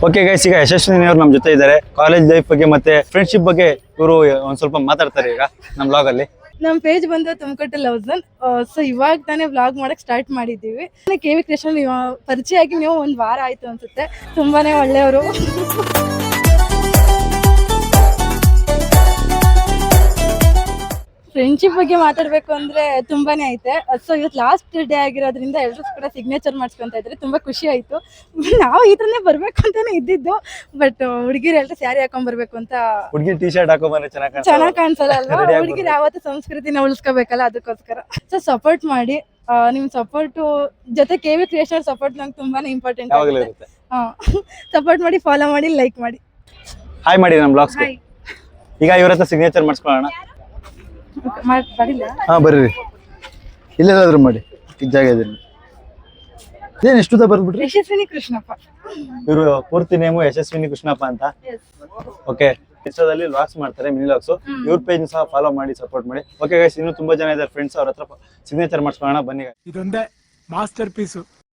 Okay guys, ಈಗ ಯಶಸ್ವಿನಿ ಅವರು ನಮ್ಮ ಜೊತೆ ಇದ್ದಾರೆ. ಕಾಲೇಜ್ ಲೈಫ್ ಬಗ್ಗೆ ಮತ್ತೆ ಫ್ರೆಂಡ್ಶಿಪ್ ಬಗ್ಗೆ ಇವರು ಒಂದ್ ಸ್ವಲ್ಪ ಮಾತಾಡ್ತಾರೆ ಈಗ ನಮ್ಮ ಬ್ಲಾಗ್ ಅಲ್ಲಿ. ನಮ್ಮ ಪೇಜ್ ಬಂದು ತುಮಕೂಟು ಲವ್ಸನ್. ಸೊ ಇವಾಗ ತಾನೇ ವ್ಲಾಗ್ ಮಾಡಕ್ ಸ್ಟಾರ್ಟ್ ಮಾಡಿದ್ದೀವಿ. KV ಕೃಷ್ಣ ಪರಿಚಯ ಆಗಿ ನೀವು ಒಂದು ವಾರ ಆಯ್ತು ಅನ್ಸುತ್ತೆ. ತುಂಬಾನೇ ಒಳ್ಳೆಯವರು. ಫ್ರೆಂಡ್ಶಿಪ್ ಬಗ್ಗೆ ಮಾತಾಡ್ಬೇಕು ಅಂದ್ರೆ ತುಂಬಾನೇ ಐತೆ. ಸೊ ಇವತ್ತು ಲಾಸ್ಟ್ ಡೇ ಆಗಿರೋದ್ರಿಂದ ಎಲ್ಲರೂ ಕೂಡ ಸಿಗ್ನೇಚರ್ ಮಾಡ್ಸ್ಕೊಂತ ಇದ್ರೆ ತುಂಬಾ ಖುಷಿ ಆಯ್ತು. ನಾವು ಈ ತರನೇ ಬರ್ಬೇಕು ಅಂತಾನೆ ಇದ್ದಿದ್ದು, ಬಟ್ ಹುಡುಗಿರು ಎಲ್ಲರೂ ಸ್ಯಾರಿ ಹಾಕೊಂಡ್ ಬರ್ಬೇಕು ಅಂತ. ಹುಡುಗಿ ಟಿ ಶರ್ಟ್ ಹಾಕೊಂಡ್ಬಂದ್ರೆ ಚೆನ್ನಾಗ್ ಕಾಣಿಸಲ್ಲ ಅಲ್ವಾ? ಹುಡುಗಿರು ಯಾವತ್ತು ಸಂಸ್ಕೃತಿನ ಉಳಿಸ್ಕೋಬೇಕಲ್ಲ, ಅದಕ್ಕೋಸ್ಕರ. ಸೊ ಸಪೋರ್ಟ್ ಮಾಡಿ. ನಿಮ್ ಸಪೋರ್ಟ್ ಜೊತೆ KV ಕ್ರಿಯೇಷನ್ ಸಪೋರ್ಟ್ ನಂಗೆ ತುಂಬಾನೇ ಇಂಪಾರ್ಟೆಂಟ್ ಆಗುತ್ತೆ. ಸಪೋರ್ಟ್ ಮಾಡಿ, ಫಾಲೋ ಮಾಡಿ, ಲೈಕ್ ಮಾಡಿ, ಹಾಯ್ ಮಾಡಿ ನಮ್ಮ ಬ್ಲಾಗ್ಸ್. ಈಗ ಇವ್ರ ಹತ್ರ ಸಿಗ್ನೇಚರ್ ಮಾಡಿಸ್ಕೊಳ್ಳೋಣ. ಹಾ ಬರ್ರಿ, ಇಲ್ಲೆಲ್ಲಾದ್ರೂ ಮಾಡಿ, ಈ ಜಾಗ ಇದೆ. ಏನ್ ಎಷ್ಟು ಬರ್ಬಿಟ್ರಿ? ಯಶಸ್ವಿನಿ ಕೃಷ್ಣಪ್ಪ. ಇವರು ಪೂರ್ತಿ ನೇಮು ಯಶಸ್ವಿನಿ ಕೃಷ್ಣಪ್ಪ ಅಂತ. ಓಕೆ, ಇನ್ಸ್ಟಾದಲ್ಲಿ ವ್ಲಾಗ್ಸ್ ಮಾಡ್ತಾರೆ, ಮಿನಿ ವ್ಲಾಗ್ಸ್. ಇವ್ರ ಪೇಜ್ ಸಹ ಫಾಲೋ ಮಾಡಿ, ಸಪೋರ್ಟ್ ಮಾಡಿ. ಓಕೆ ಗೈಸ್, ಇನ್ನೂ ತುಂಬಾ ಜನ ಇದ್ದಾರೆ ಫ್ರೆಂಡ್ಸ್, ಅವ್ರ ಹತ್ರ ಸಿಗ್ನೇಚರ್ ಮಾಡಿಸ್ಕೊಳ್ಳೋಣ ಬನ್ನಿ. ಇದೊಂದೇ ಮಾಸ್ಟರ್ ಪೀಸು.